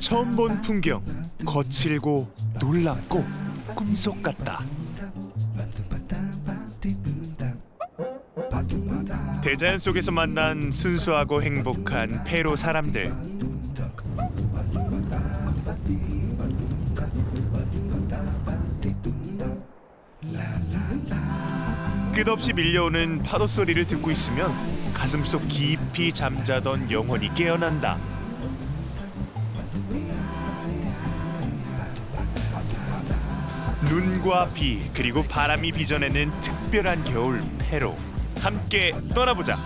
처음 본 풍경, 거칠고 놀랍고 꿈속 같다. 대자연 속에서 만난 순수하고 행복한 페루 사람들. 끝없이 밀려오는 파도 소리를 듣고 있으면 가슴속 깊이 잠자던 영혼이 깨어난다. 눈과 비 그리고 바람이 빚어내는 특별한 겨울 페루. 함께 떠나보자.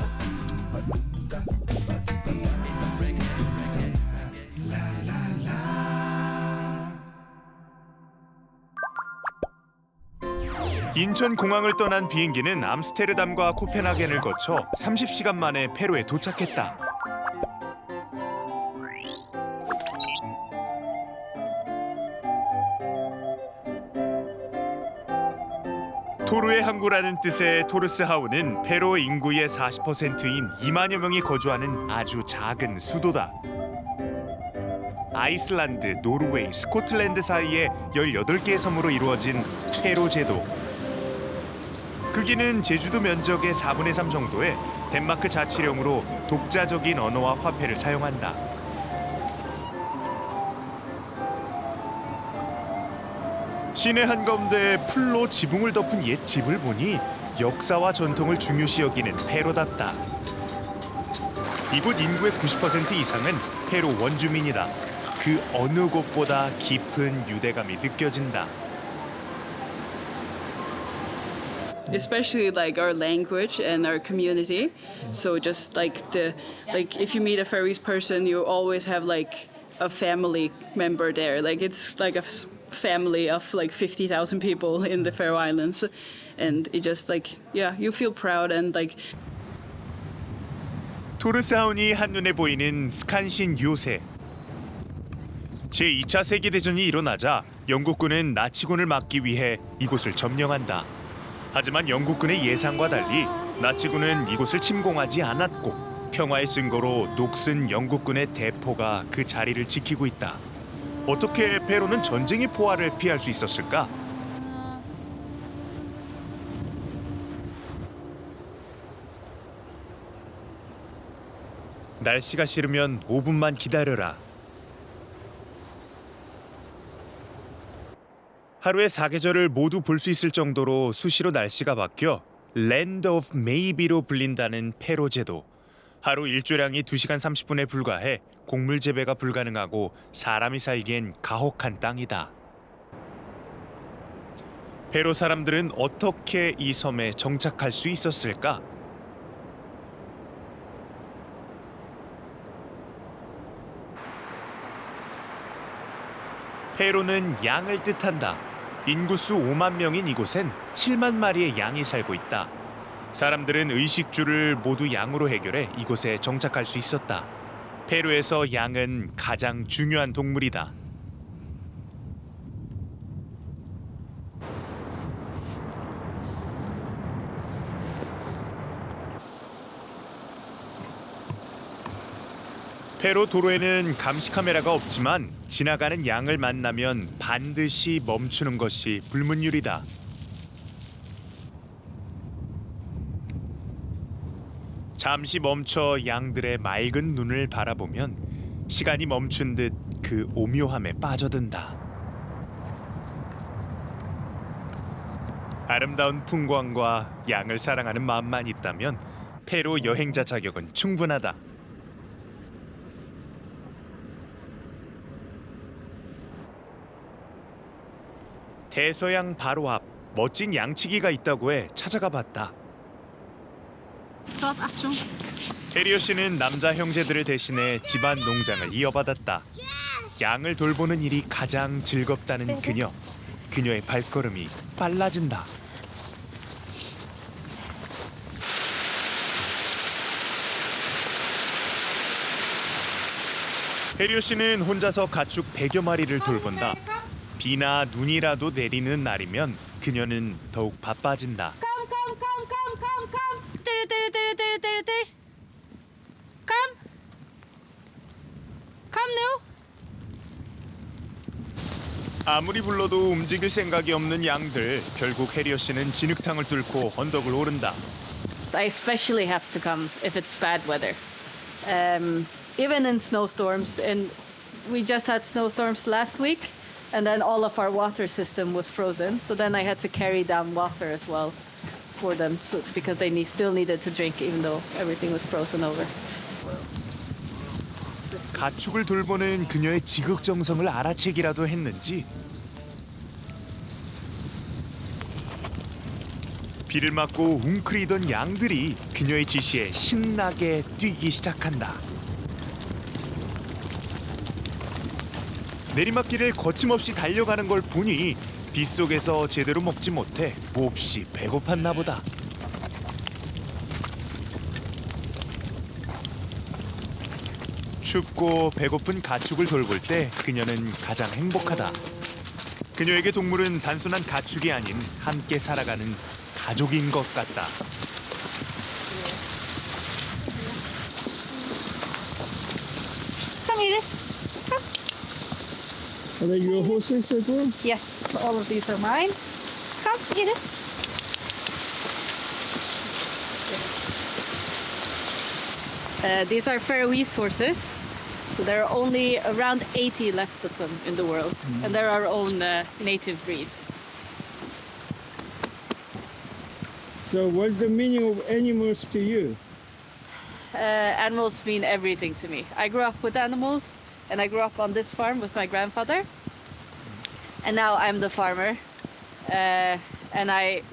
인천공항을 떠난 비행기는 암스테르담과 코펜하겐을 거쳐 30시간 만에 페루에 도착했다. 토르의 항구라는 뜻의 토르스하우는 페루 인구의 40%인 2만여 명이 거주하는 아주 작은 수도다. 아이슬란드, 노르웨이, 스코틀랜드 사이에 18개의 섬으로 이루어진 페로 제도. 크기는 제주도 면적의 4분의 3 정도에 덴마크 자치령으로 독자적인 언어와 화폐를 사용한다. 시내 한가운데 풀로 지붕을 덮은 옛 집을 보니 역사와 전통을 중요시 여기는 페루답다. 이곳 인구의 90% 이상은 페루 원주민이다. 그 어느 곳보다 깊은 유대감이 느껴진다. Especially like our language and our community. So just like if you meet a Faroese person, you always have like a family member there. Like it's like a family of like 50,000 people in the Faroe Islands, and it just like you feel proud and like. 토르스하운이 한눈에 보이는 스칸신 요새. 제2차 세계대전이 일어나자 영국군은 나치군을 막기 위해 이곳을 점령한다. 하지만 영국군의 예상과 달리 나치군은 이곳을 침공하지 않았고 평화의 증거로 녹슨 영국군의 대포가 그 자리를 지키고 있다. 어떻게 페루는 전쟁의 포화를 피할 수 있었을까? 날씨가 싫으면 5분만 기다려라. 하루에 4계절을 모두 볼 수 있을 정도로 수시로 날씨가 바뀌어 Land of Maybe로 불린다는 페루 제도. 하루 일조량이 2시간 30분에 불과해 곡물 재배가 불가능하고 사람이 살기엔 가혹한 땅이다. 페루 사람들은 어떻게 이 섬에 정착할 수 있었을까? 페루는 양을 뜻한다. 인구수 5만 명인 이곳엔 7만 마리의 양이 살고 있다. 사람들은 의식주를 모두 양으로 해결해 이곳에 정착할 수 있었다. 페루에서 양은 가장 중요한 동물이다. 페루 도로에는 감시 카메라가 없지만 지나가는 양을 만나면 반드시 멈추는 것이 불문율이다. 잠시 멈춰 양들의 맑은 눈을 바라보면 시간이 멈춘 듯 그 오묘함에 빠져든다. 아름다운 풍광과 양을 사랑하는 마음만 있다면 페루 여행자 자격은 충분하다. 대서양 바로 앞 멋진 양치기가 있다고 해 찾아가 봤다. 테리어 씨는 남자 형제들을 대신해 집안 농장을 이어받았다. 양을 돌보는 일이 가장 즐겁다는 그녀. 그녀의 발걸음이 빨라진다. 테리어 씨는 혼자서 가축 100여 마리를 돌본다. 비나 눈이라도 내리는 날이면 그녀는 더욱 바빠진다. Come now. 아무리 불러도 움직일 생각이 없는 양들. 결국 해리어 씨는 진흙탕을 뚫고 언덕을 오른다. I especially have to come if it's bad weather. Even in snowstorms, and we just had snowstorms last week, and then all of our water system was frozen. So then I had to carry down water as well for them, so because they still needed to drink, even though everything was frozen over. 가축을 돌보는 그녀의 지극정성을 알아채기라도 했는지 비를 맞고 웅크리던 양들이 그녀의 지시에 신나게 뛰기 시작한다. 내리막길을 거침없이 달려가는 걸 보니 빗속에서 제대로 먹지 못해 몹시 배고팠나 보다. 춥고 배고픈 가축을 돌볼 때 그녀는 가장 행복하다. 그녀에게 동물은 단순한 가축이 아닌 함께 살아가는 가족인 것 같다. Come, Edith. Come. Are they your horses as well? Yes, all of these are mine. Come, Edith. These are Faroese horses. So there are only around 80 left of them in the world. And they're our own native breeds. So what's the meaning of animals to you? Animals mean everything to me. I grew up with animals, and I grew up on this farm with my grandfather. And now I'm the farmer. And I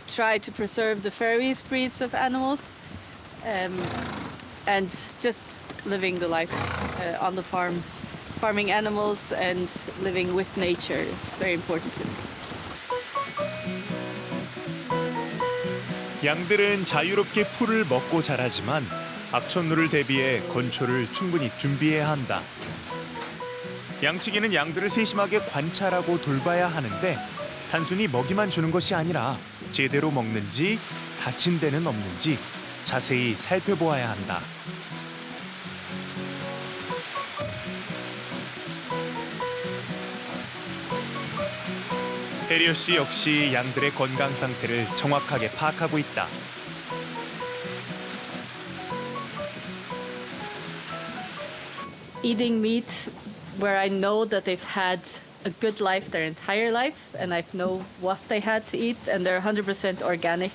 try to preserve the Faroese breeds of animals. And just living the life on the farm. Farming animals and living with nature is very important to me. 양들은 자유롭게 풀을 먹고 자라지만 악천후를 대비해 건초를 충분히 준비해야 한다. 양치기는 양들을 세심하게 관찰하고 돌봐야 하는데 단순히 먹이만 주는 것이 아니라 제대로 먹는지 다친 데는 없는지 자세히 살펴보아야 한다. 해리어 씨 역시 양들의 건강 상태를 정확하게 파악하고 있다. Eating meat where I know that they've had a good life their entire life, and I know what they had to eat, and they're 100% organic.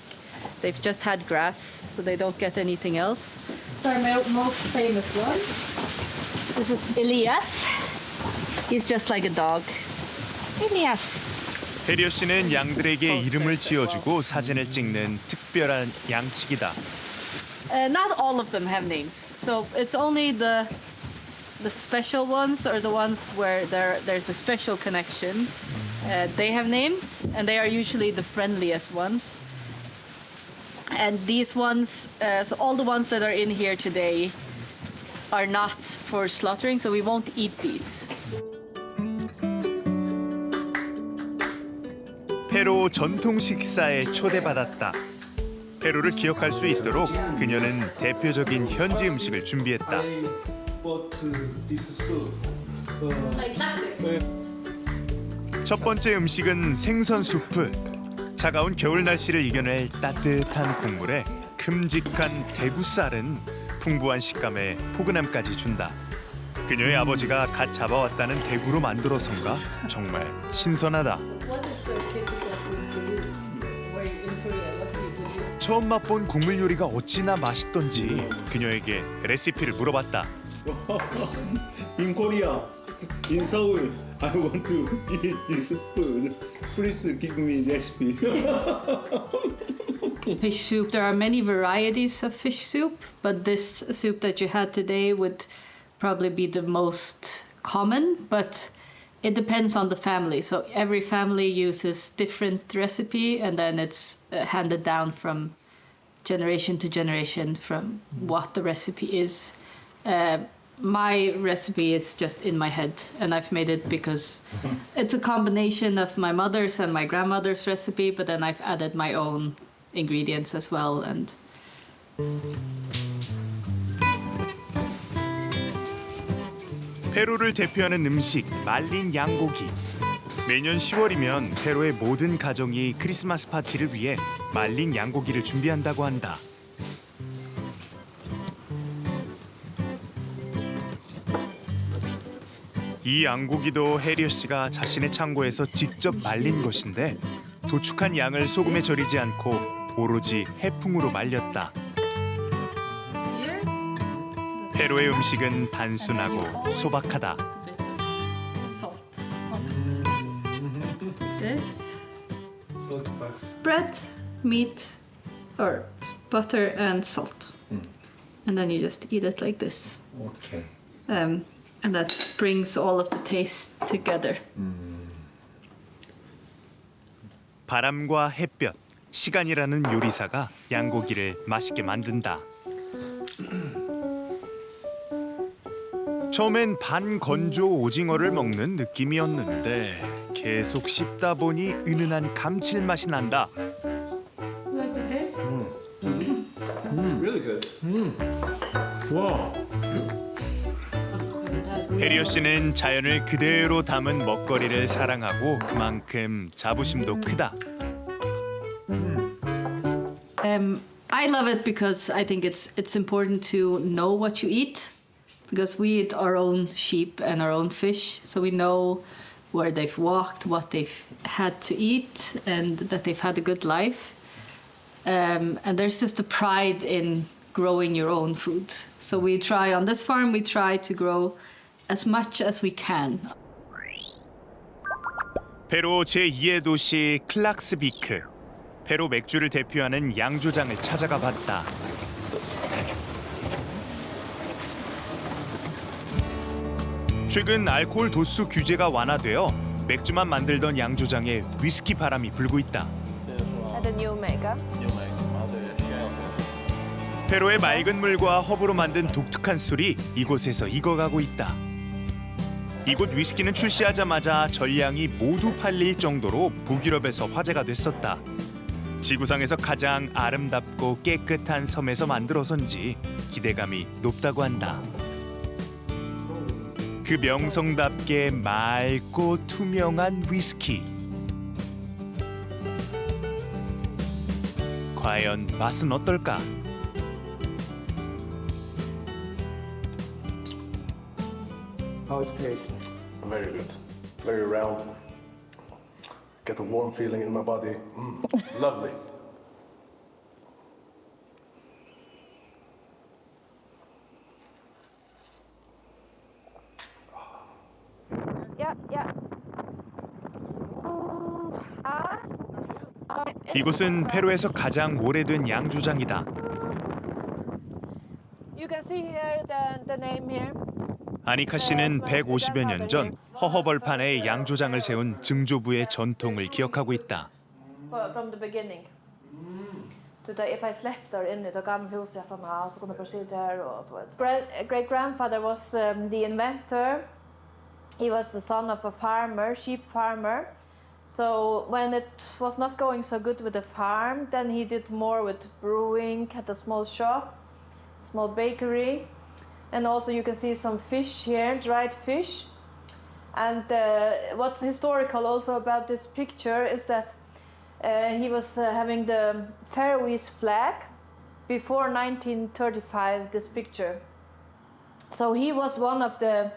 They've just had grass, so they don't get anything else. Our most famous one. This is Elias. He's just like a dog. Elias. 해리어 씨는 양들에게 이름을 지어주고 사진을 찍는 특별한 양치기다. Not all of them have names, so it's only the special ones, or the ones where there's a special connection. They have names, and they are usually the friendliest ones. And these ones, so all the ones that are in here today are not for slaughtering, so we won't eat these. 페루 전통 식사에 초대받았다. 페루를 기억할 수 있도록 그녀는 대표적인 현지 음식을 준비했다. 첫 번째 음식은 생선 수프. 차가운 겨울 날씨를 이겨낼 따뜻한 국물에 큼직한 대구살은 풍부한 식감에 포근함까지 준다. 그녀의 아버지가 갓 잡아왔다는 대구로 만들어서인가 정말 신선하다. 처음 맛본 국물 요리가 어찌나 맛있던지 그녀에게 레시피를 물어봤다. In Korea, in Seoul, I want to eat this food. Please give me recipe. Fish soup, there are many varieties of fish soup, but this soup that you had today would probably be the most common, but it depends on the family. So every family uses different recipe, and then it's handed down from generation to generation from what the recipe is. My recipe is just in my head, and I've made it because it's a combination of my mother's and my grandmother's recipe, but then I've added my own ingredients as well. And 페루를 대표하는 음식 말린 양고기. 매년 10월이면 페루의 모든 가정이 크리스마스 파티를 위해 말린 양고기를 준비한다고 한다. 이 양고기도 해리어 씨가 자신의 창고에서 직접 말린 것인데 도축한 양을 소금에 절이지 않고 오로지 해풍으로 말렸다. 페루의 음식은 단순하고 소박하다. Salt on it. This Salt pass. bread, meat, or butter and salt, and then you just eat it like this, Okay. and that brings all of the taste together. 바람과 햇볕, 시간이라는 요리사가 양고기를 맛있게 만든다. 처음엔 반건조 오징어를 먹는 느낌이었는데 계속 씹다 보니 은은한 감칠맛이 난다. Like the taste? Really good. Wow. 해리어 씨는 자연을 그대로 담은 먹거리를 사랑하고 그만큼 자부심도 크다. I love it because I think it's important to know what you eat, because we eat our own sheep and our own fish, so we know where they've walked, what they've had to eat, and that they've had a good life. And there's just a pride in growing your own food. So we try on this farm, we try to grow as much as we can. 페루 제2의 도시 클락스비크. 페루 맥주를 대표하는 양조장을 찾아가 봤다. 최근 알코올 도수 규제가 완화되어 맥주만 만들던 양조장에 위스키 바람이 불고 있다. The new maker. 페루의 맑은 물과 허브로 만든 독특한 술이 이곳에서 익어가고 있다. 이곳 위스키는 출시하자마자 전량이 모두 팔릴 정도로 북유럽에서 화제가 됐었다. 지구상에서 가장 아름답고 깨끗한 섬에서 만들어서인지 기대감이 높다고 한다. 그 명성답게 맑고 투명한 위스키. 과연 맛은 어떨까? How it tastes? Very good. Very round. Get a warm feeling in my body. Lovely. Yeah. 이곳은 페루에서 가장 오래된 양조장이다. You can see here the name here. 아니카 씨는 150여 년 전 허허벌판에 양조장을 세운 증조부의 전통을 기억하고 있다. From the beginning. If I slept there in det gamla huset jag från här så kunde jag sitta här och great grandfather was the inventor. He was the son of a farmer, sheep farmer. So when it was not going so good with the farm, then he did more with brewing, had a small shop, small bakery. And also you can see some fish here, dried fish. And what's historical also about this picture is that he was having the Faroese flag before 1935, this picture. So he was one of the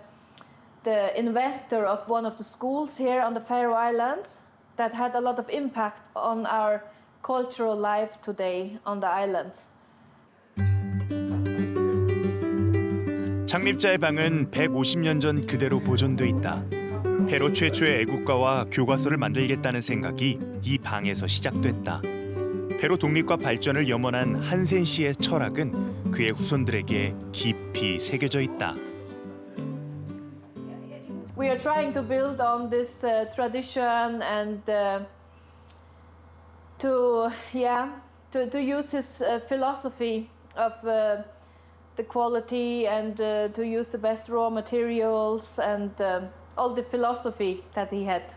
inventor of one of the schools here on the Faroe Islands that had a lot of impact on our cultural life today on the islands. 창립자의 방은 150년 전 그대로 보존돼 있다. 페루 최초의 애국가와 교과서를 만들겠다는 생각이 이 방에서 시작됐다. 페루 독립과 발전을 염원한 한센 씨의 철학은 그의 후손들에게 깊이 새겨져 있다. We are trying to build on this tradition and to use his philosophy of the quality and to use the best raw materials and all the philosophy that he had.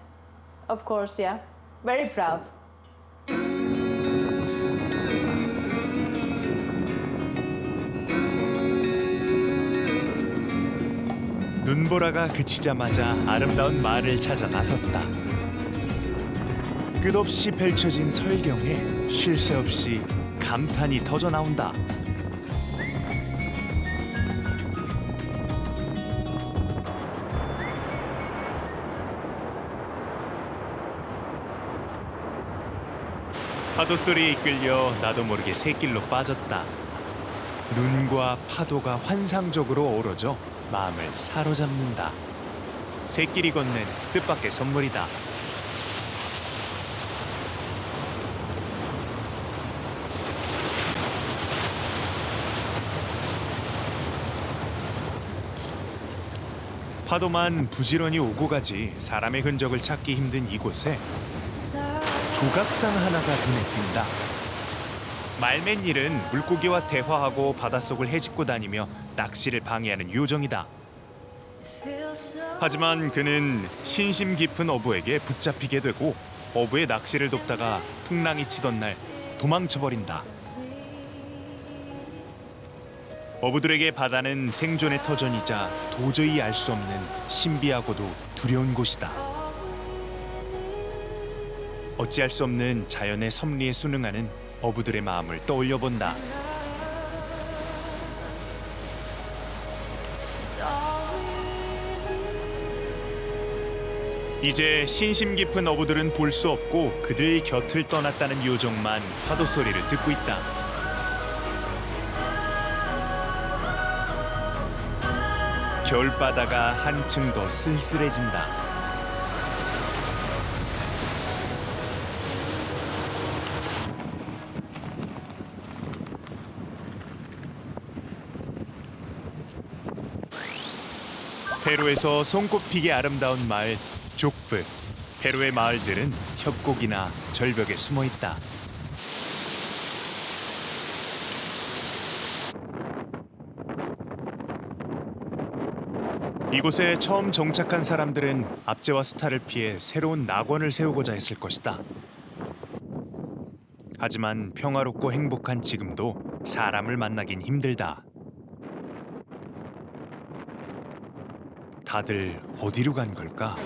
Of course, yeah. Very proud. 눈보라가 그치자마자 아름다운 마을을 찾아 나섰다. 끝없이 펼쳐진 설경에 쉴 새 없이 감탄이 터져 나온다. 파도 소리에 이끌려 나도 모르게 새길로 빠졌다. 눈과 파도가 환상적으로 어우러져 마음을 사로잡는다. 새끼리 건넨 뜻밖의 선물이다. 파도만 부지런히 오고 가지 사람의 흔적을 찾기 힘든 이곳에 조각상 하나가 눈에 띈다. 말맨일은 물고기와 대화하고 바닷속을 헤집고 다니며 낚시를 방해하는 요정이다. 하지만 그는 신심 깊은 어부에게 붙잡히게 되고 어부의 낚시를 돕다가 풍랑이 치던 날 도망쳐버린다. 어부들에게 바다는 생존의 터전이자 도저히 알 수 없는 신비하고도 두려운 곳이다. 어찌할 수 없는 자연의 섭리에 순응하는 어부들의 마음을 떠올려 본다. 이제 신심 깊은 어부들은 볼 수 없고 그들 곁을 떠났다는 요정만 파도 소리를 듣고 있다. 겨울바다가 한층 더 쓸쓸해진다. 페루에서 손꼽히게 아름다운 마을 족브. 페루의 마을들은 협곡이나 절벽에 숨어 있다. 이곳에 처음 정착한 사람들은 압제와 수탈을 피해 새로운 낙원을 세우고자 했을 것이다. 하지만 평화롭고 행복한 지금도 사람을 만나긴 힘들다. 다들 어디로 간 걸까?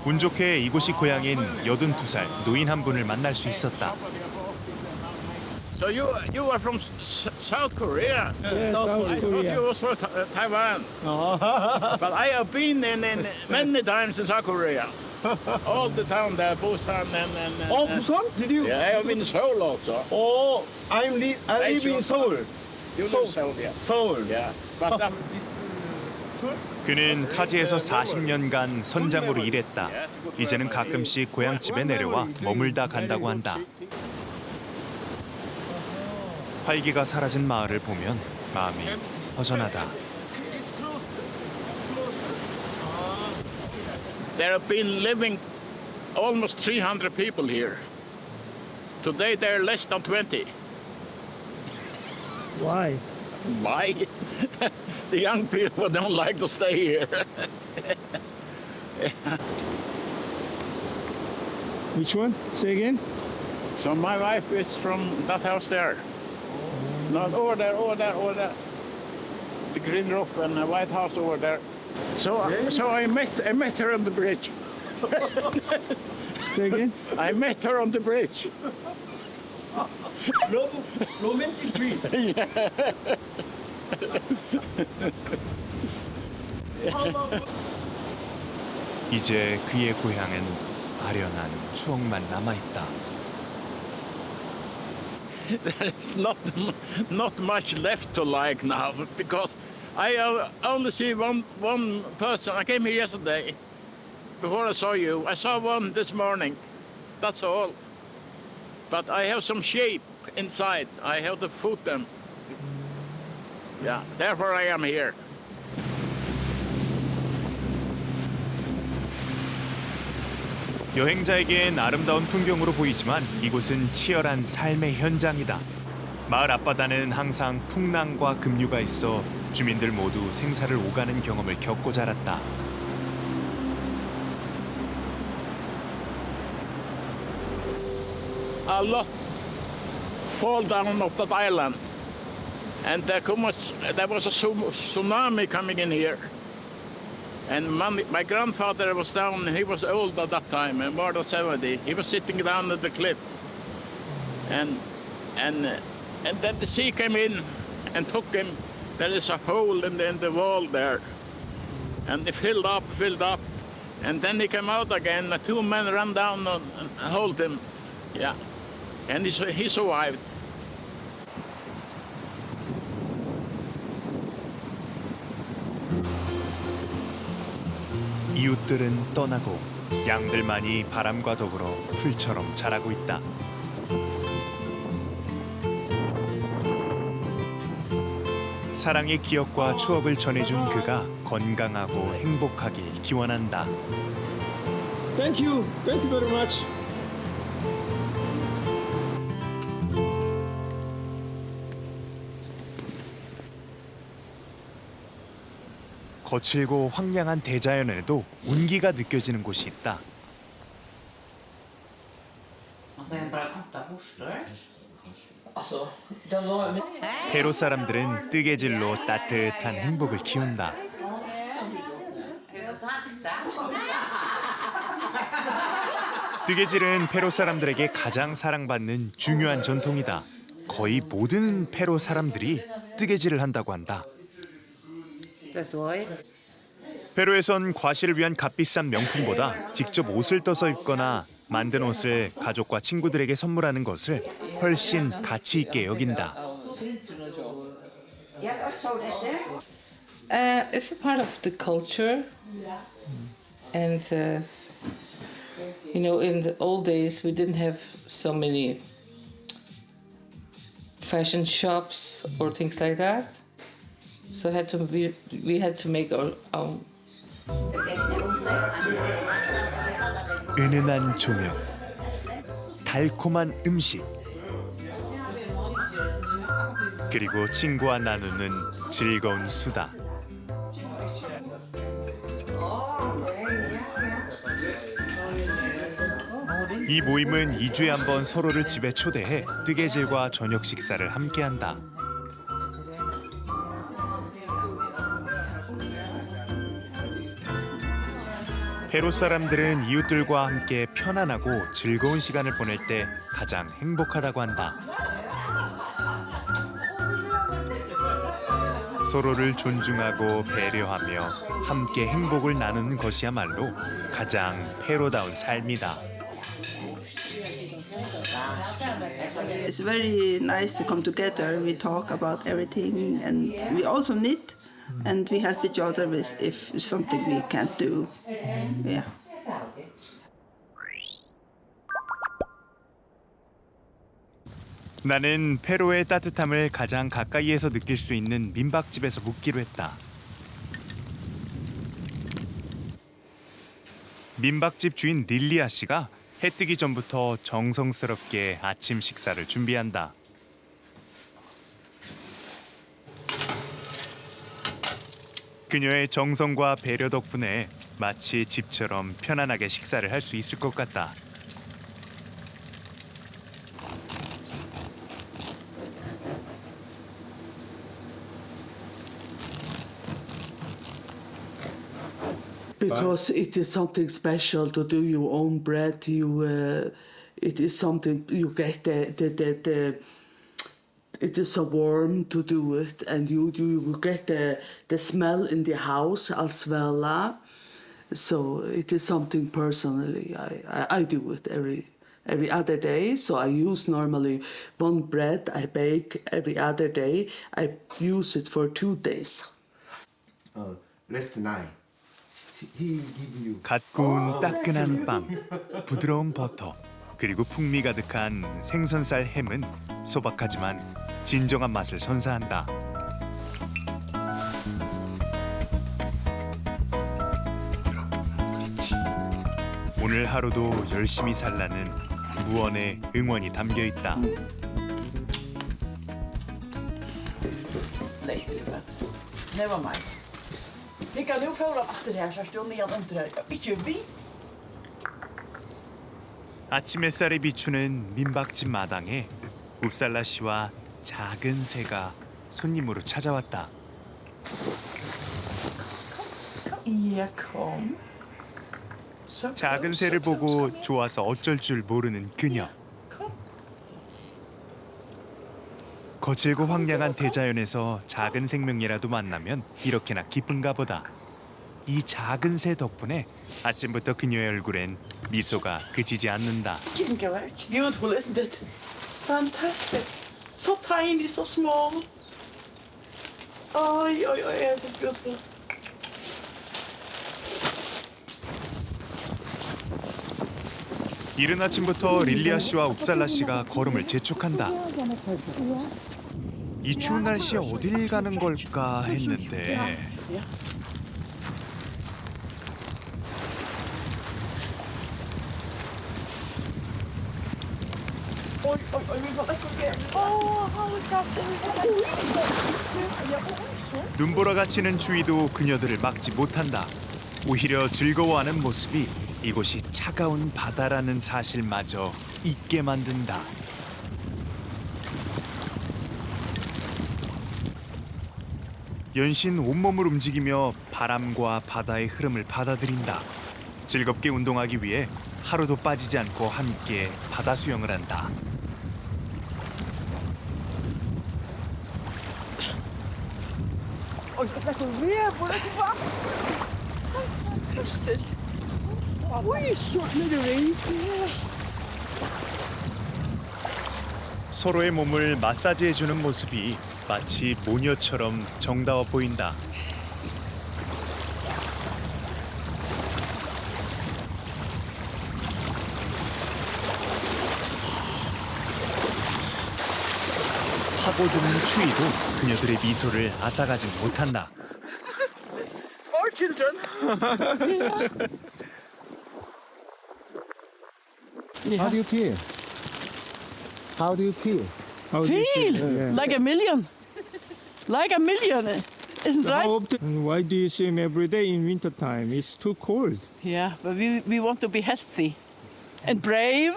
운 좋게 이곳이 고향인 82살 노인 한 분을 만날 수 있었다. So you are from South Korea? Yes, South I thought Korea. you was from Taiwan. But I have been in many times in South Korea. All the town there, Busan and Oh, Busan? Did you? Yeah, I have been in Seoul also. Oh, I live in Seoul. You live in Seoul, yeah. Seoul. Yeah, but 그는 타지에서 40년간 선장으로 일했다. 이제는 가끔씩 고향집에 내려와 머물다 간다고 한다. 활기가 사라진 마을을 보면 마음이 허전하다. there have been living almost 300 people here. Today there are less than 20. Why? Why? The young people don't like to stay here. Which one? Say again. So my wife is from that house there. Not over there, over there, over there. The green roof and the white house over there. So I met her on the bridge. Say again. I met her on the bridge. Romantic dream. 이제 그의 고향엔 아련한 추억만 남아있다. There is not much left to like now because I only see one person. I came here yesterday. Before I saw you, I saw one this morning. That's all. But I have some shape inside. I have to food them. Yeah, therefore I am here. 여행자에겐 아름다운 풍경으로 보이지만 이곳은 치열한 삶의 현장이다. 마을 앞바다는 항상 풍랑과 급류가 있어 주민들 모두 생사를 오가는 경험을 겪고 자랐다. A lot fall down of that island. and there was a tsunami coming in here. And my grandfather was down, he was old at that time, more than 70. He was sitting down at the cliff. And then the sea came in and took him. There is a hole in the wall there. And it filled up. And then he came out again. The 2 men ran down and held him. Yeah. And he survived. 이웃들은 떠나고 양들만이 바람과 더불어 풀처럼 자라고 있다. 사랑의 기억과 추억을 전해준 그가 건강하고 행복하길 기원한다. Thank you very much. 거칠고 황량한 대자연에도 온기가 느껴지는 곳이 있다. 페루 사람들은 뜨개질로 따뜻한 행복을 키운다. 뜨개질은 페루 사람들에게 가장 사랑받는 중요한 전통이다. 거의 모든 페루 사람들이 뜨개질을 한다고 한다. 페루에선 과시를 위한 값비싼 명품보다 직접 옷을 떠서 입거나 만든 옷을 가족과 친구들에게 선물하는 것을 훨씬 가치 있게 여긴다. It's a part of the culture, and you know, in the old days we didn't have so many fashion shops or things like that, so we had to make our own. 은은한 조명, 달콤한 음식, 그리고 친구와 나누는 즐거운 수다. 이 모임은 2주에 한 번 서로를 집에 초대해 뜨개질과 저녁 식사를 함께한다. 페루 사람들은 이웃들과 함께 편안하고 즐거운 시간을 보낼 때 가장 행복하다고 한다. 서로를 존중하고 배려하며 함께 행복을 나누는 것이야말로 가장 페루다운 삶이다. It's very nice to come together. We talk about everything, and we also knit, and we help each other with if something we can't do. Yeah. 나는 페루의 따뜻함을 가장 가까이에서 느낄 수 있는 민박집에서 묵기로 했다. 민박집 주인 릴리아 씨가 해 뜨기 전부터 정성스럽게 아침 식사를 준비한다. 그녀의 정성과 배려 덕분에 마치 집처럼 편안하게 식사를 할 수 있을 것 같다. Because it is something special to do your own bread. It is something you get it is so warm to do it, and you get the smell in the house as well. So it is something personally I do it every other day. So I use normally one bread I bake every other day. I use it for 2 days. Last night. 갓 구운 따끈한 빵, 부드러운 버터, 그리고 풍미 가득한 생선살 햄은 소박하지만 진정한 맛을 선사한다. 오늘 하루도 열심히 살라는 무언의 응원이 담겨 있다. Never mind. Ik kan heel veel achter haar, zo stil niet aan het beetje wie? 아침 햇살에 비추는 민박집 마당에 웁살라 씨와 작은 새가 손님으로 찾아왔다. 작은 새를 보고 좋아서 어쩔 줄 모르는 그녀. 거칠고 황량한 대자연에서 작은 생명이라도 만나면 이렇게나 기쁜가 보다. 이 작은 새 덕분에 아침부터 그녀의 얼굴엔 미소가 그치지 않는다. Beautiful, isn't it? Fantastic. So tiny, so small. Oh, yeah, it's beautiful. 이른 아침부터 릴리아 씨와 웁살라 씨가 걸음을 재촉한다. 이 추운 날씨에 어딜 가는 걸까 했는데 눈보라가 치는 추위도 그녀들을 막지 못한다. 오히려 즐거워하는 모습이 이곳이 차가운 바다라는 사실마저 잊게 만든다. 연신 온몸을 움직이며 바람과 바다의 흐름을 받아들인다. 즐겁게 운동하기 위해 하루도 빠지지 않고 함께 바다 수영을 한다. 서로의 몸을 마사지해주는 모습이 마치 모녀처럼 정다워 보인다. 파고드는 추위도 그녀들의 미소를 앗아가지 못한다. More children. How do you feel? How do you feel? Feel like a million. Like a million, isn't right? How often? Why do you swim every day in winter time? It's too cold. Yeah, but we want to be healthy and brave.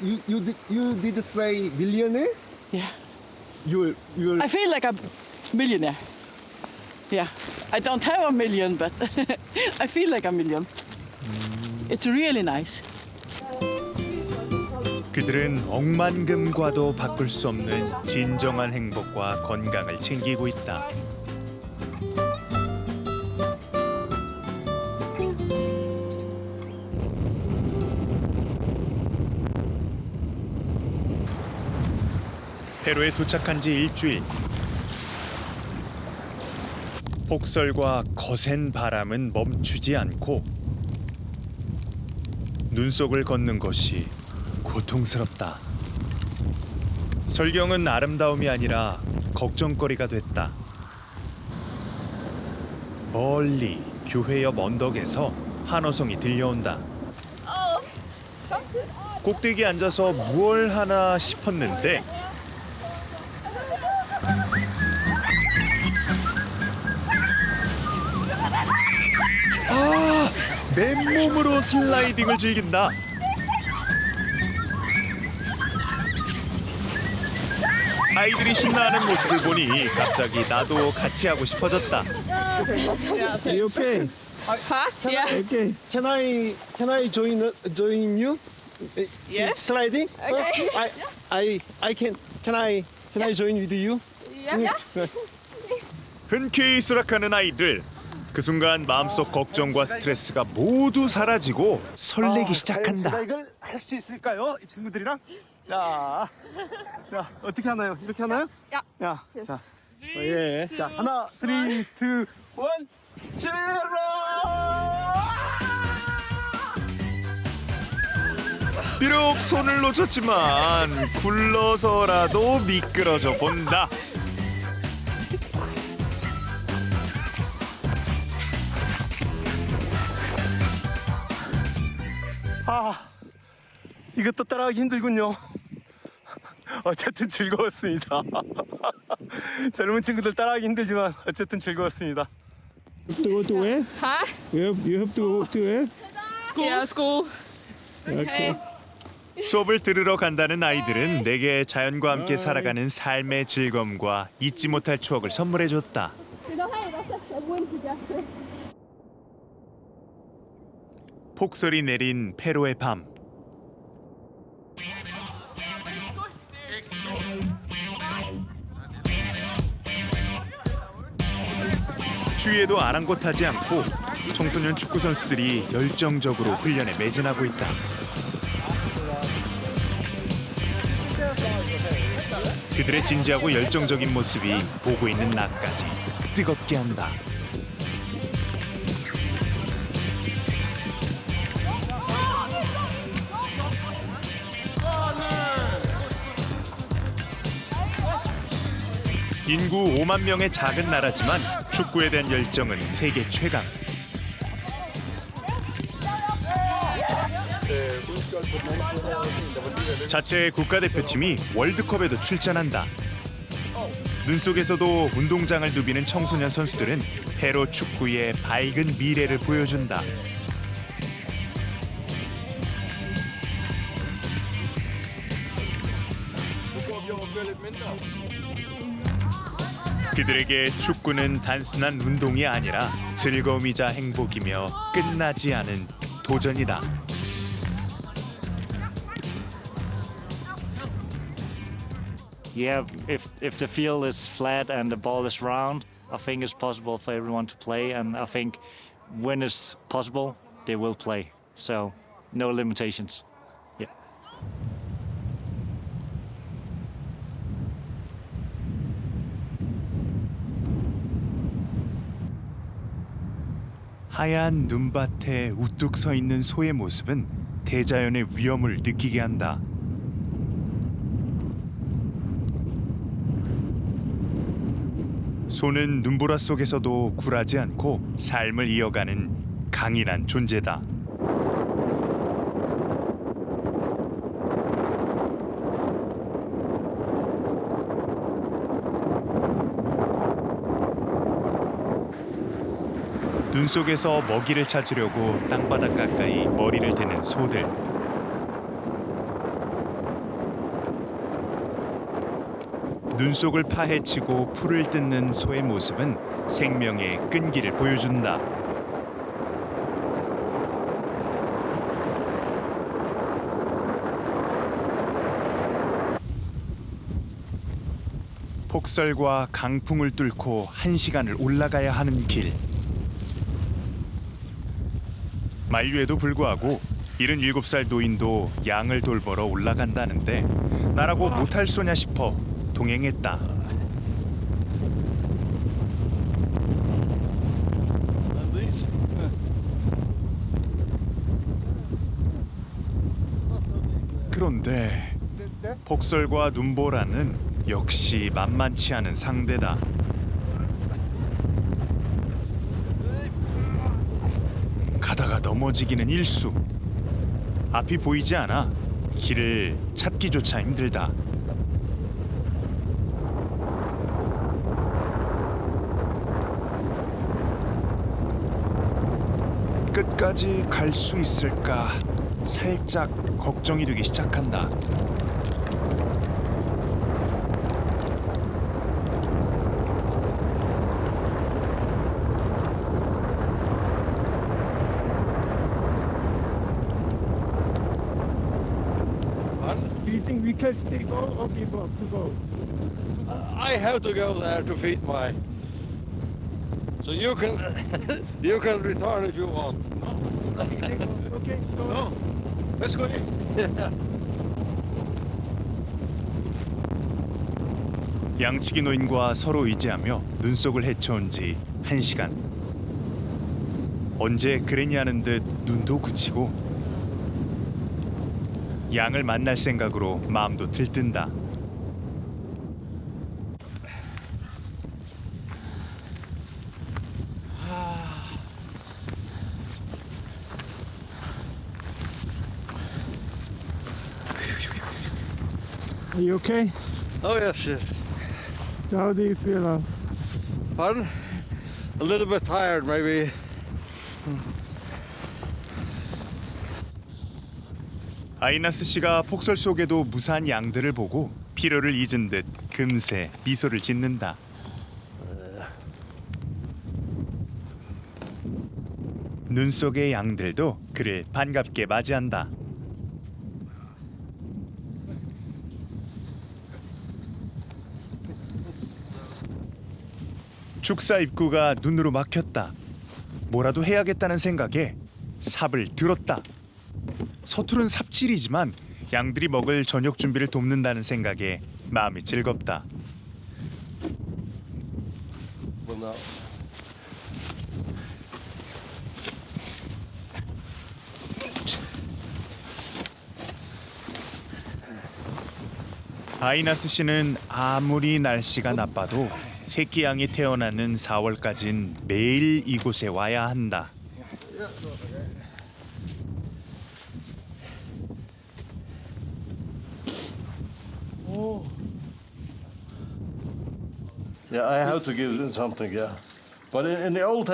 You did say millionaire? Yeah. You're I feel like a millionaire. Yeah. I don't have a million, but I feel like a million. It's really nice. 그들은 억만금과도 바꿀 수 없는 진정한 행복과 건강을 챙기고 있다. 페루에 도착한 지 일주일. 폭설과 거센 바람은 멈추지 않고 눈 속을 걷는 것이 고통스럽다. 설경은 아름다움이 아니라 걱정거리가 됐다. 멀리 교회 옆 언덕에서 한호성이 들려온다. 꼭대기에 앉아서 무얼 하나 싶었는데 맨몸으로 슬라이딩을 즐긴다. 아이들이 신나하는 모습을 보니 갑자기 나도 같이 하고 싶어졌다. Are you okay? Yeah. Okay. Can I join you? Yes. Sliding? Okay. I can I join with you? Yes. 흔쾌히 수락하는 아이들. 그 순간 마음속 걱정과 스트레스가 모두 사라지고 설레기 시작한다. 제가 이걸 할 수 있을까요? 이 친구들이랑? 자, 어떻게 하나요? 이렇게 하나요? 야, 자, 예, 자, 하나, 3, 2, 1, 제로! 비록 손을 놓쳤지만 굴러서라도 미끄러져 본다. 이것도 따라하기 힘들군요. 어쨌든 즐거웠습니다. 젊은 친구들 따라하기 힘들지만 어쨌든 즐거웠습니다. You have to go to where? Huh? You have to go to where? School. Yeah, school. Okay. 수업을 들으러 간다는 아이들은 내게 자연과 함께 살아가는 삶의 즐거움과 잊지 못할 추억을 선물해줬다. 폭설이 내린 페로의 밤. 추위에도 아랑곳하지 않고 청소년 축구 선수들이 열정적으로 훈련에 매진하고 있다. 그들의 진지하고 열정적인 모습이 보고 있는 나까지 뜨겁게 한다. 인구 5만 명의 작은 나라지만 축구에 대한 열정은 세계 최강. 자체 국가대표팀이 월드컵에도 출전한다. 눈 속에서도 운동장을 누비는 청소년 선수들은 페루 축구의 밝은 미래를 보여준다. 그들에게 축구는 단순한 운동이 아니라 즐거움이자 행복이며 끝나지 않은 도전이다. Yeah, if the field is flat and the ball is round, I think it's possible for everyone to play, and I think when it's possible, they will play. So, no limitations. Yeah. 하얀 눈밭에 우뚝 서 있는 소의 모습은 대자연의 위험을 느끼게 한다. 소는 눈보라 속에서도 굴하지 않고 삶을 이어가는 강인한 존재다. 눈 속에서 먹이를 찾으려고 땅바닥 가까이 머리를 대는 소들. 눈 속을 파헤치고 풀을 뜯는 소의 모습은 생명의 끈기를 보여준다. 폭설과 강풍을 뚫고 1시간을 올라가야 하는 길. 만류에도 불구하고 77살 노인도 양을 돌보러 올라간다는데 나라고 못할 소냐 싶어 동행했다. 그런데 폭설과 눈보라는 역시 만만치 않은 상대다. 가다가 넘어지기는 일수. 앞이 보이지 않아 길을 찾기조차 힘들다. 끝까지 갈 수 있을까 살짝 걱정이 되기 시작한다. Do you think we can still go or give up to go? I have to go there to feed my. So you can you can return if you want. Okay, go. No, let's go. 양치기 노인과 서로 의지하며 눈속을 헤쳐온 지 1시간. 언제 그랬냐는 듯 눈도 그치고 양을 만날 생각으로 마음도 들뜬다. Are you okay? Oh yes, yes. So how do you feel now? Pardon? A little bit tired, maybe. 아이나스 씨가 폭설 속에도 무사한 양들을 보고 피로를 잊은 듯 금세 미소를 짓는다. 눈 속의 양들도 그를 반갑게 맞이한다. 축사 입구가 눈으로 막혔다. 뭐라도 해야겠다는 생각에 삽을 들었다. 서투른 삽질이지만 양들이 먹을 저녁 준비를 돕는다는 생각에 마음이 즐겁다. 아이나스 씨는 아무리 날씨가 나빠도 새끼 양이 태어나는 4월까진 매일 이곳에 와야 한다. Yeah, I have to give them something. Yeah, but in the old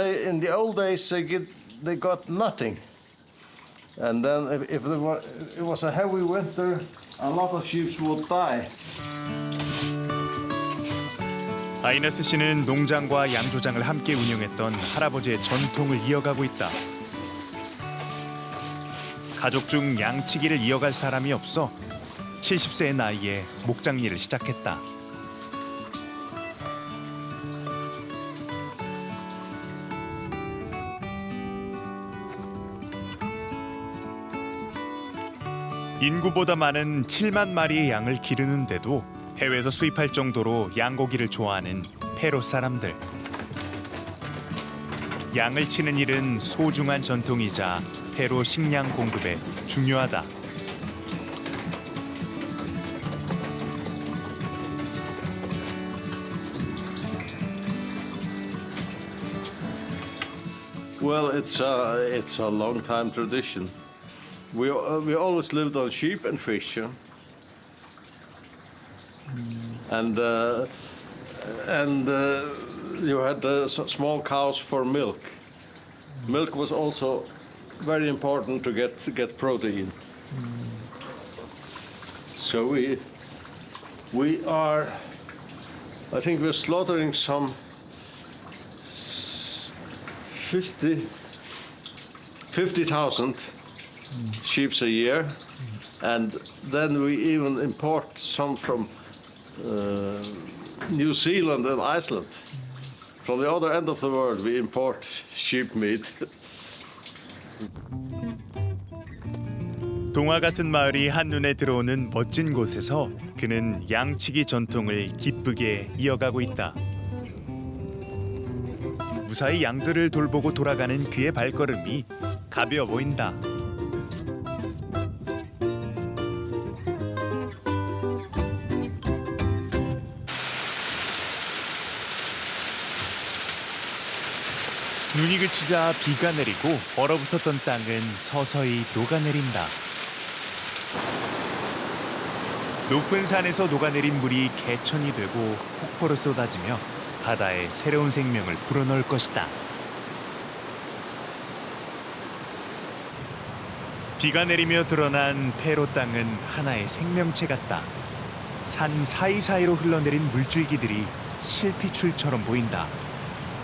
days they got nothing, and then if it was a heavy winter, a lot of sheep would die. 아이나스 씨는 농장과 양조장을 함께 운영했던 할아버지의 전통을 이어가고 있다. 가족 중 양치기를 이어갈 사람이 없어 70세의 나이에 목장 일을 시작했다. 인구보다 많은 7만 마리의 양을 기르는데도 해외에서 수입할 정도로 양고기를 좋아하는 페루 사람들. 양을 치는 일은 소중한 전통이자 페루 식량 공급에 중요하다. Well, it's a long time tradition. We always lived on sheep and fish, yeah? and you had small cows for milk. Milk was also very important to get protein. So we are, I think we're slaughtering some 50,000 sheep a year, and then we even import some from New Zealand and Iceland. From the other end of the world, we import sheep meat. 동화 같은 마을이 한눈에 들어오는 멋진 곳에서 그는 양치기 전통을 기쁘게 이어가고 있다. 무사히 양들을 돌보고 돌아가는 그의 발걸음이 가벼워 보인다. 눈이 그치자 비가 내리고 얼어붙었던 땅은 서서히 녹아내린다. 높은 산에서 녹아내린 물이 개천이 되고 폭포로 쏟아지며 바다에 새로운 생명을 불어넣을 것이다. 비가 내리며 드러난 페루 땅은 하나의 생명체 같다. 산 사이사이로 흘러내린 물줄기들이 실핏줄처럼 보인다.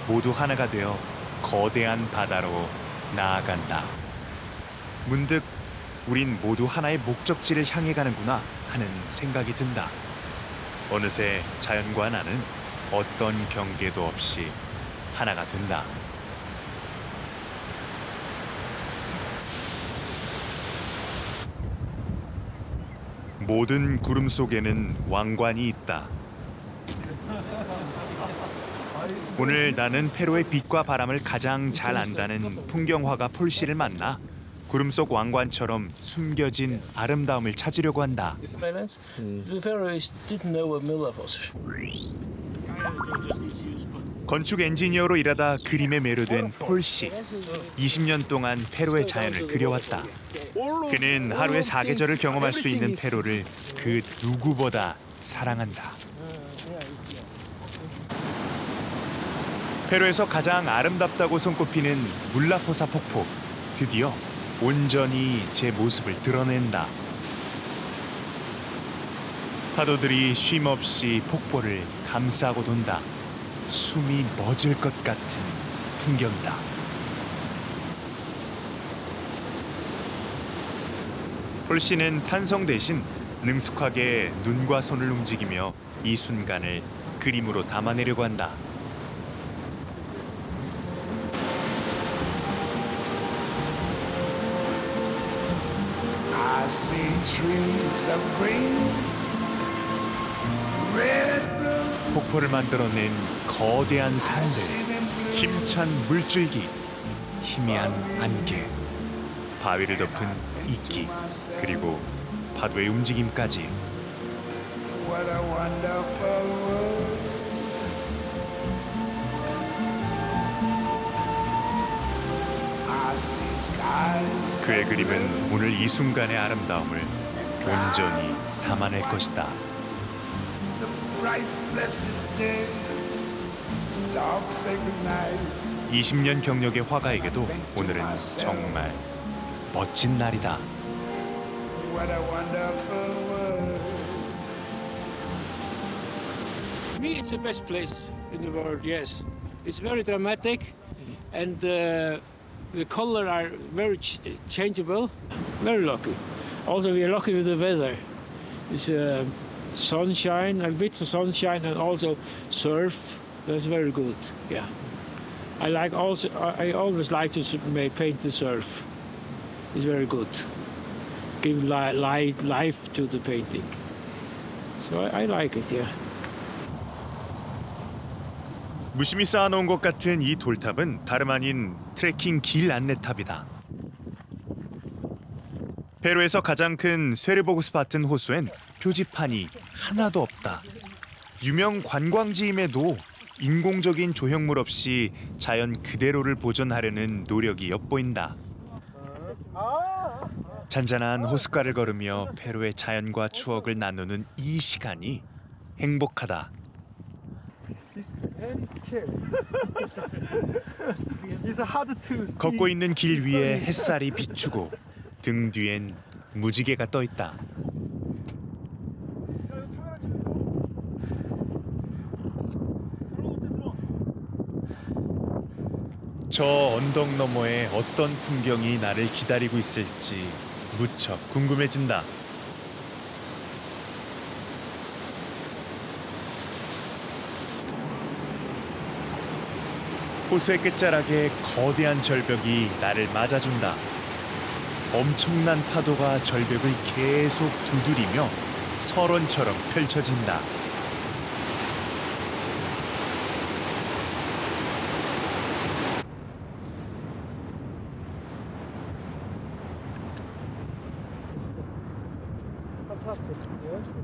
모두 하나가 되어 거대한 바다로 나아간다. 문득 우린 모두 하나의 목적지를 향해 가는구나 하는 생각이 든다. 어느새 자연과 나는 어떤 경계도 없이 하나가 된다. 모든 구름 속에는 왕관이 있다. 오늘 나는 페루의 빛과 바람을 가장 잘 안다는 풍경화가 폴씨를 만나 구름 속 왕관처럼 숨겨진 아름다움을 찾으려고 한다. 건축 엔지니어로 일하다 그림에 매료된 폴씨. 20년 동안 페루의 자연을 그려왔다. 그는 하루에 4계절을 경험할 수 있는 페루를 그 누구보다 사랑한다. 페루에서 가장 아름답다고 손꼽히는 물라포사 폭포. 드디어 온전히 제 모습을 드러낸다. 파도들이 쉼없이 폭포를 감싸고 돈다. 숨이 멎을 것 같은 풍경이다. 폴씨는 탄성 대신 능숙하게 눈과 손을 움직이며 이 순간을 그림으로 담아내려고 한다. I see trees of green, red roses. 폭포를 만들어낸 거대한 산들, 힘찬 물줄기, 희미한 안개, 바위를 덮은 이끼, 그리고 파도의 움직임까지. What a wonderful world. I see skies. 그의 그림은 오늘 이 순간의 아름다움을 온전히 담아낼 것이다. The bright blessed day, the dark sacred night. 20년 경력의 화가에게도 오늘은 정말 멋진 날이다. What a wonderful world. For me, it's the best place in the world. Yes, it's very dramatic, and the color are very changeable. Very lucky. Also, we are lucky with the weather. It's sunshine, a bit of sunshine, and also surf. That's very good. Yeah, I like also. I always like to paint the surf. It's very good. Give life to the painting. So I like it. Yeah. 무심히 쌓아놓은 것 같은 이 돌탑은 다름 아닌 트레킹 길 안내탑이다. 페루에서 가장 큰 쇠르보그스바튼 호수엔 표지판이 하나도 없다. 유명 관광지임에도 인공적인 조형물 없이 자연 그대로를 보존하려는 노력이 엿보인다. 잔잔한 호숫가를 걸으며 페루의 자연과 추억을 나누는 이 시간이 행복하다. It's very scary. It's hard to see. 걷고 있는 길 위에 햇살이 비추고 등 뒤엔 무지개가 떠 있다. 저 언덕 너머에 어떤 풍경이 나를 기다리고 있을지 무척 궁금해진다. 호수의 끝자락에 거대한 절벽이 나를 맞아준다. 엄청난 파도가 절벽을 계속 두드리며 설원처럼 펼쳐진다.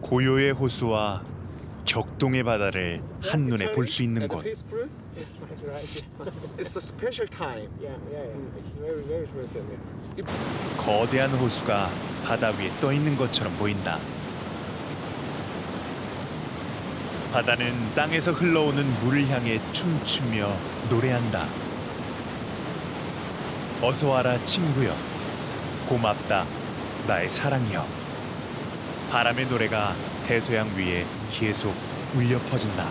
고요의 호수와 격동의 바다를 한눈에 볼 수 있는 곳. It's the special time. 거대한 호수가 바다 위에 떠 있는 것처럼 보인다. 바다는 땅에서 흘러오는 물을 향해 춤추며 노래한다. 어서 와라 친구여, 고맙다 나의 사랑이여. 바람의 노래가 대서양 위에 계속 울려 퍼진다.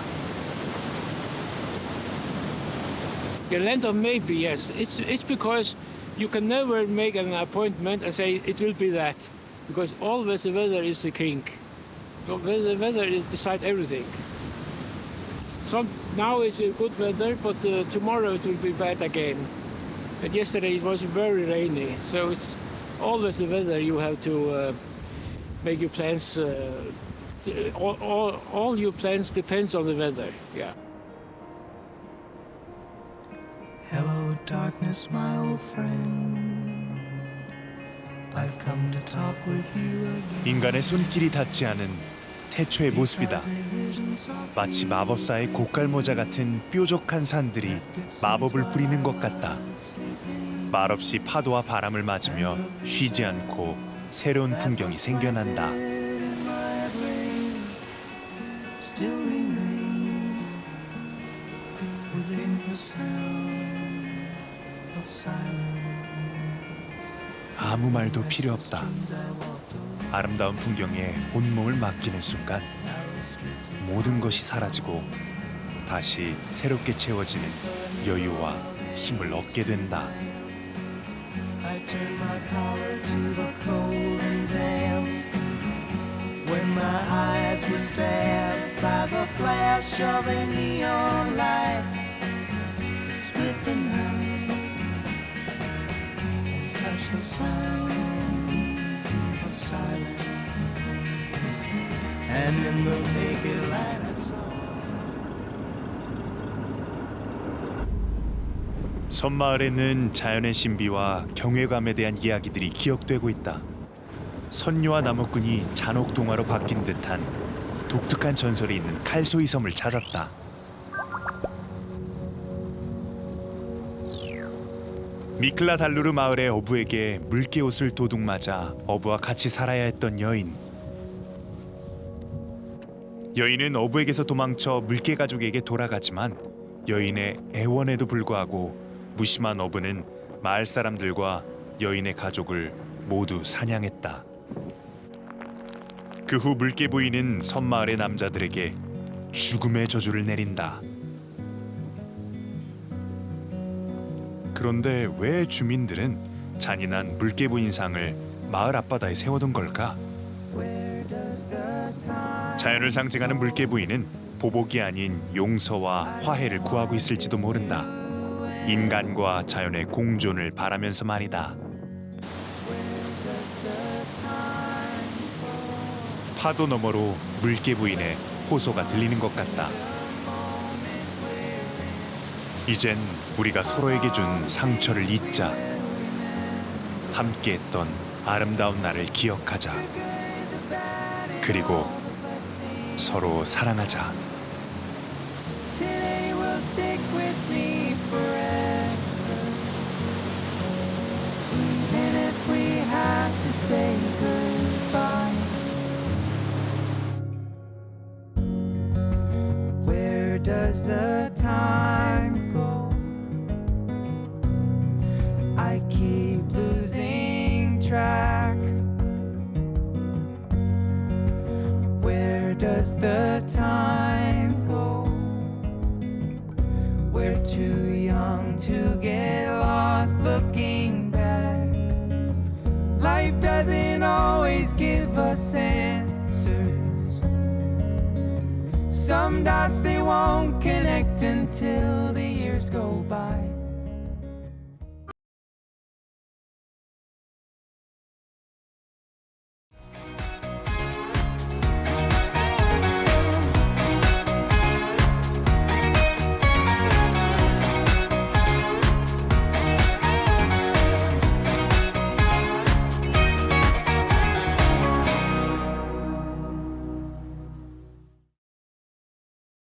The land of maybe, yes. It's because you can never make an appointment and say it will be that, because always the weather is the king. So the weather is decide everything. Now it's a good weather, but tomorrow it will be bad again. And yesterday it was very rainy, so it's always the weather. You have to make your plans. All your plans depends on the weather. Yeah. Hello, darkness, my old friend. I've come to talk with you again. 인간의 손길이 닿지 않은 태초의 모습이다. 마치 마법사의 고깔모자 같은 뾰족한 산들이 마법을 부리는 것 같다. 말없이 파도와 바람을 맞으며 쉬지 않고 새로운 풍경이 생겨난다. Still remains within the sound of silence. 아무 말도 필요 없다. 아름다운 풍경에 온몸을 맡기는 순간 모든 것이 사라지고 다시 새롭게 채워지는 여유와 힘을 얻게 된다. I turn my collar to the cold and damp when my eyes were stabbed by the flash of a neon light. Split the night, touch the sound of silence, and in the naked light I saw. 섬마을에는 자연의 신비와 경외감에 대한 이야기들이 기억되고 있다. 선녀와 나무꾼이 잔혹 동화로 바뀐 듯한 독특한 전설이 있는 칼소이 섬을 찾았다. 미클라달루르 마을의 어부에게 물개옷을 도둑맞아 어부와 같이 살아야 했던 여인. 여인은 어부에게서 도망쳐 물개 가족에게 돌아가지만 여인의 애원에도 불구하고 무심한 어부는 마을 사람들과 여인의 가족을 모두 사냥했다. 그 후 물개 부인은 섬마을의 남자들에게 죽음의 저주를 내린다. 그런데 왜 주민들은 잔인한 물개 부인상을 마을 앞바다에 세워둔 걸까? 자연을 상징하는 물개 부인은 보복이 아닌 용서와 화해를 구하고 있을지도 모른다. 인간과 자연의 공존을 바라면서 말이다. 파도 너머로 물개 부인의 호소가 들리는 것 같다. 이젠 우리가 서로에게 준 상처를 잊자. 함께했던 아름다운 날을 기억하자. 그리고 서로 사랑하자. Today will stick with me forever. Even if we have to say goodbye. Where does the time go? I keep losing track. Where does the time go? We're too young to get lost looking back. Life doesn't always give us answers. Some dots they won't connect until the years go by.